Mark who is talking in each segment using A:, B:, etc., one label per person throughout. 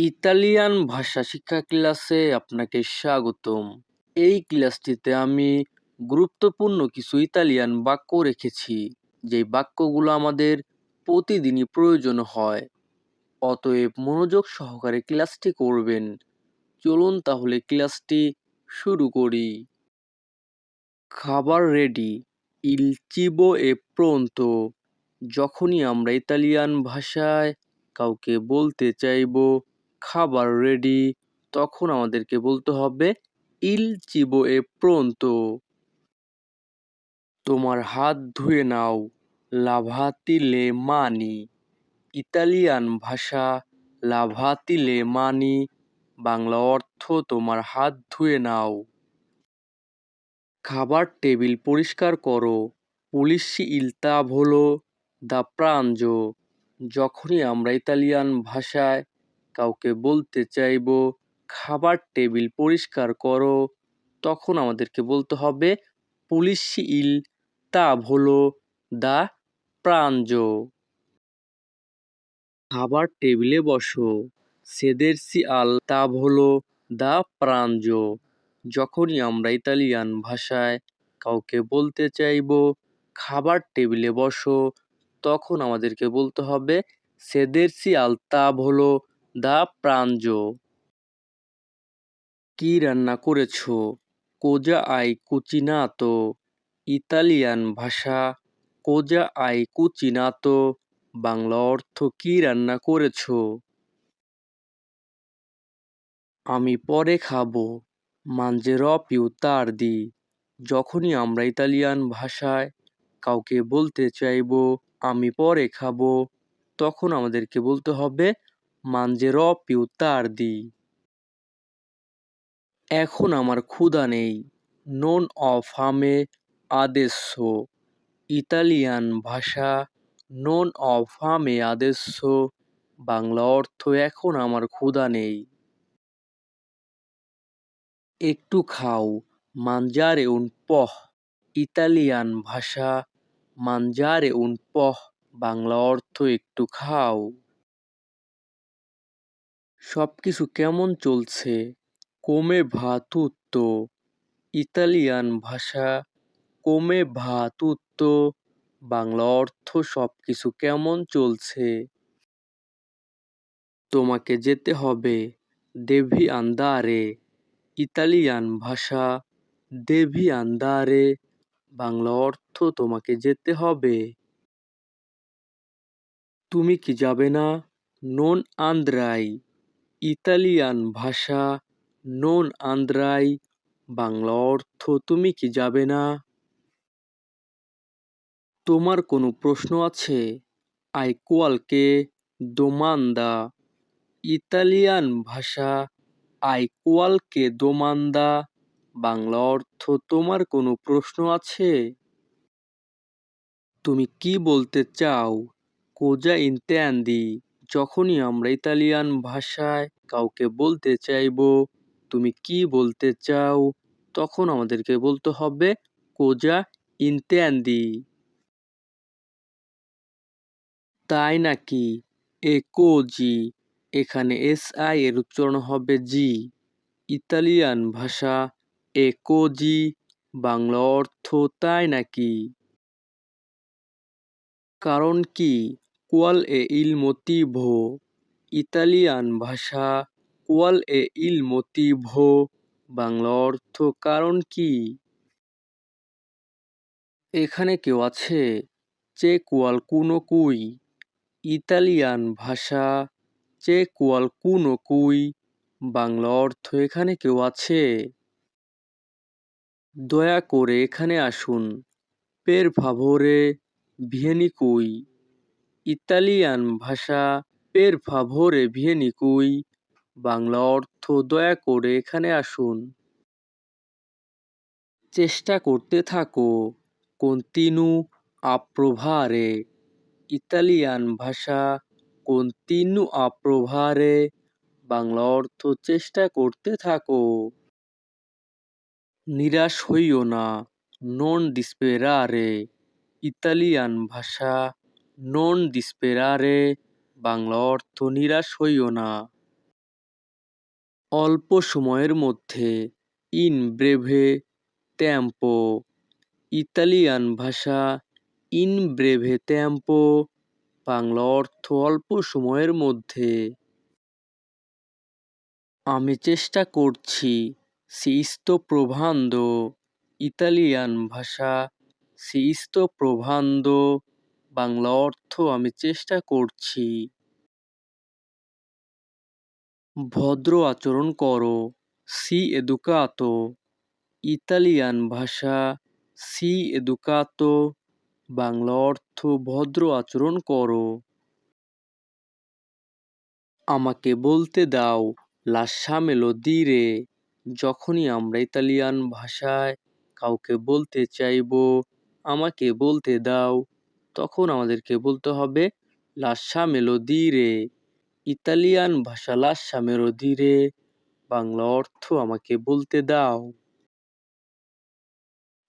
A: Italian ভাষা শিক্ষা ক্লাসে আপনাকে স্বাগতম। এই ক্লাসটিতে আমি গুরুত্বপূর্ণ কিছু ইতালিয়ান বাক্য রেখেছি, যে বাক্যগুলো আমাদের প্রতিদিনই প্রয়োজন হয়। অতএব মনোযোগ সহকারে ক্লাসটি করবেন। চলুন তাহলে ক্লাসটি শুরু করি। খাবার রেডি, ইল চিবো এ প্রোন্তো। যখনই আমরা ইতালিয়ান ভাষায় কাউকে বলতে চাইবো খাবার রেডি, তখন আমাদেরকে বলতে হবে ইল চিবো এ প্রোন্তো। তোমার হাত ধুয়ে নাও, লাভাতি লে মানি। ইতালিয়ান ভাষা লাভাতি লে মানি, বাংলা অর্থ তোমার হাত ধুয়ে নাও। খাবার টেবিল পরিষ্কার করো, পুলিশি ইল তাভলো দা প্রাঞ্জো। যখনই আমরা ইতালিয়ান ভাষায় কাউকে বলতে চাইবো খাবার টেবিল পরিষ্কার করো, তখন আমাদেরকে বলতে হবে পুলিশি ইল তাভলো দা প্রাঞ্জো। খাবার টেবিলে বসো, সেদেরসি আল তাভলো দা প্রাঞ্জো। যখনই আমরা ইতালিয়ান ভাষায় কাউকে বলতে চাইবো খাবার টেবিলে বসো, তখন আমাদেরকে বলতে হবে সেদেরসি আল তাভলো দা প্রাঞ্জো। কি রান্না করেছো? কোজা আই কুচিনাতো। ইতালিয়ান ভাষা কোজা আই কুচিনাতো, বাংলা অর্থ কি রান্না করেছো। আমি পরে খাবো, মানজেরো পিউ তার্দি। যখনই আমরা ইতালিয়ান ভাষায় কাউকে বলতে চাইবো আমি পরে খাবো, তখন আমাদেরকে বলতে হবে মানজেরো পিউ তার্দি। এখন আমার ক্ষুধা নেই, নন অ ফামে আদেস্সো। ইতালিয়ান ভাষা নন অ ফামে আদেস্সো, বাংলা অর্থ এখন আমার ক্ষুধা নেই। একটু খাও, মানজারে উন পহ। ইতালিয়ান ভাষা মানজারে উন পহ, বাংলা অর্থ একটু খাও। সবকিছু কেমন চলছে? কোমে ভা তুত্তো। ইতালিয়ান ভাষা কোমে ভা তুত্তো, বাংলা অর্থ সবকিছু কেমন চলছে। তোমাকে যেতে হবে, দেভি আন্দারে। ইতালিয়ান ভাষা দেভি আন্দারে, বাংলা অর্থ তোমাকে যেতে হবে। তুমি কি যাবে না? নন আন্দ্রাই। ইতালিয়ান ভাষা নন আন্দ্রাই, বাংলা অর্থ তুমি কি যাবে না। তোমার কোনো প্রশ্ন আছে? আই কোয়ালকে দোমান্দা। ইতালিয়ান ভাষা আই কোয়ালকে দোমান্দা, বাংলা অর্থ তোমার কোনো প্রশ্ন আছে? তুমি কি বলতে চাও? কোজা ইন্তেন্দি। যখনই আমরা ইতালিয়ান ভাষায় কাউকে বলতে চাইবো তুমি কি বলতে চাও, তখন আমাদেরকে বলতে হবে কোজা ইন্তেন্দি। তাই নাকি? এ কোজি। এখানে SI এর উচ্চারণ হবে জি। ইতালিয়ান ভাষা এ কোজি, বাংলা অর্থ তাই নাকি। কারণ কি? কোয়াল এ ইল মোতিভো। ইতালিয়ান ভাষা কোয়াল এ ইল মোতিভো, বাংলা অর্থ কারণ কি। এখানে কেউ আছে? চে কোয়াল কুনো কুই। ইতালিয়ান ভাষা চে কোয়াল কুনো কুই, বাংলা অর্থ এখানে কেউ আছে। দয়া করে এখানে আসুন, পের ফাভোরে ভিয়েনি কুই। ইতালিয়ান ভাষা পের ফাভোরে ভিয়েনি কুই, বাংলা অর্থ দয়া করে এখানে আসুন। চেষ্টা করতে থাকো, কন্তিনু আ প্রোভারে। ইতালিয়ান ভাষা কন্তিনু আ প্রোভারে, বাংলা অর্থ চেষ্টা করতে থাকো। নিরাশ হইও না, নন ডিসপেরারে। ইতালিয়ান ভাষা নন ডিসপেরারে, বাংলা অর্থ নিরাশ হইও না। অল্প সময়ের মধ্যে, ইন ব্রেভে টেম্পো। ইতালিয়ান ভাষা ইন ব্রেভে টেম্পো, বাংলা অর্থ অল্প সময়ের মধ্যে। আমি চেষ্টা করছি, সি sto provando। ইতালিয়ান ভাষা সি sto provando, বাংলা অর্থ আমি চেষ্টা করছি। ভদ্র আচরণ করো, সি educato। ইতালিয়ান ভাষা সি educato, বাংলা অর্থ ভদ্র আচরণ করো। আমাকে বলতে দাও, lasciamelo dire। যখনই আমরা ইতালিয়ান ভাষায় কাউকে বলতে চাইবো আমাকে বলতে দাও, তখন আমাদেরকে বলতে হবে lasciamelo dire। ইতালিয়ান ভাষা lasciamelo dire, বাংলা অর্থ আমাকে বলতে দাও।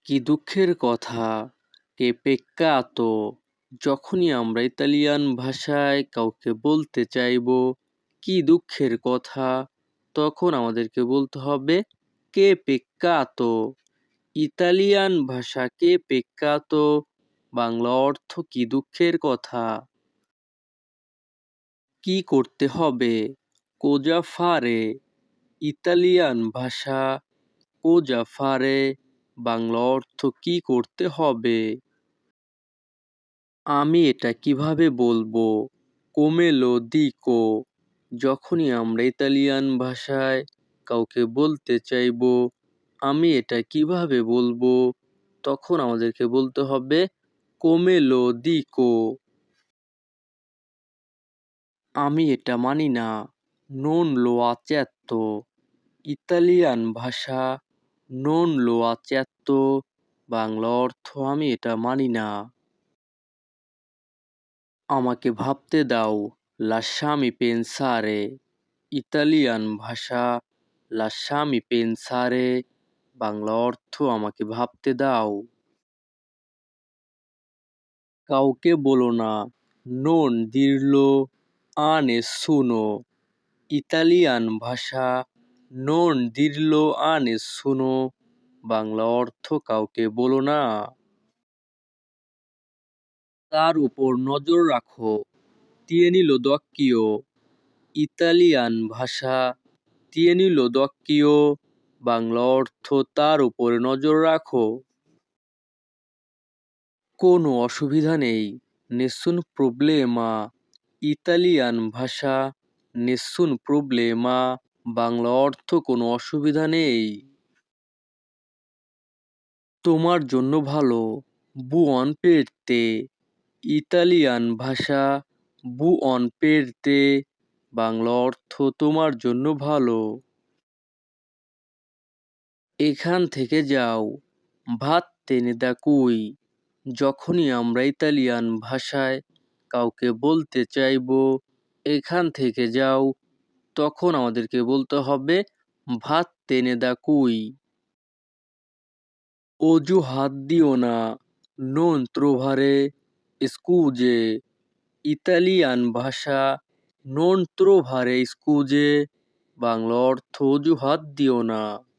A: কি দুঃখের কথা, কে peccato। যখনই আমরা ইতালিয়ান ভাষায় কাউকে বলতে চাইবো কি দুঃখের কথা, তখন আমাদেরকে বলতে হবে কে peccato। ইতালিয়ান ভাষা কে peccato, বাংলা অর্থ কি দুঃখের কথা। কি করতে হবে, cosa fare। ইতালিয়ান ভাষা cosa fare, বাংলা অর্থ কি করতে হবে। আমি এটা কিভাবে বলবো, come lo dico। যখনই আমরা ইতালিয়ান ভাষায় কাউকে বলতে চাইবো আমি এটা কিভাবে বলবো, তখন আমাদেরকে বলতে হবে come lo dico। আমি এটা মানি না, non lo accetto। ইতালিয়ান ভাষা non lo accetto, বাংলা অর্থ আমি এটা মানি না। আমাকে ভাবতে দাও, lasciami pensare। ইতালিয়ান ভাষা lasciami pensare, বাংলা অর্থ আমাকে ভাবতে দাও। কাউকে বলো না, non dirlo a nessuno। Italian ভাষা non dirlo a nessuno, Bangla অর্থ কাউকে বলো না। তার উপর নজর রাখো, tienilo d'occhio। ইতালিয়ান ভাষা tienilo d'occhio, বাংলা অর্থ তার উপরে নজর রাখো। কোনো অসুবিধা নেই, nessun problema। ইতালিয়ান ভাষা nessun problema, বাংলা অর্থ কোনো অসুবিধা নেই। তোমার জন্য ভালো, buon per te। ইতালিয়ান ভাষা buon per te, বাংলা অর্থ তোমার জন্য ভালো। এখান থেকে যাও, vattene da qui। যখনই আমরা ইতালিয়ান ভাষায় কাউকে বলতে চাইবো এখান থেকে যাও, তখন আমাদেরকে বলতে হবে vattene da qui। অজুহাত দিও না, non trovare scuse। ইতালিয়ান ভাষা non trovare scuse, বাংলা অর্থ অজুহাত দিও না।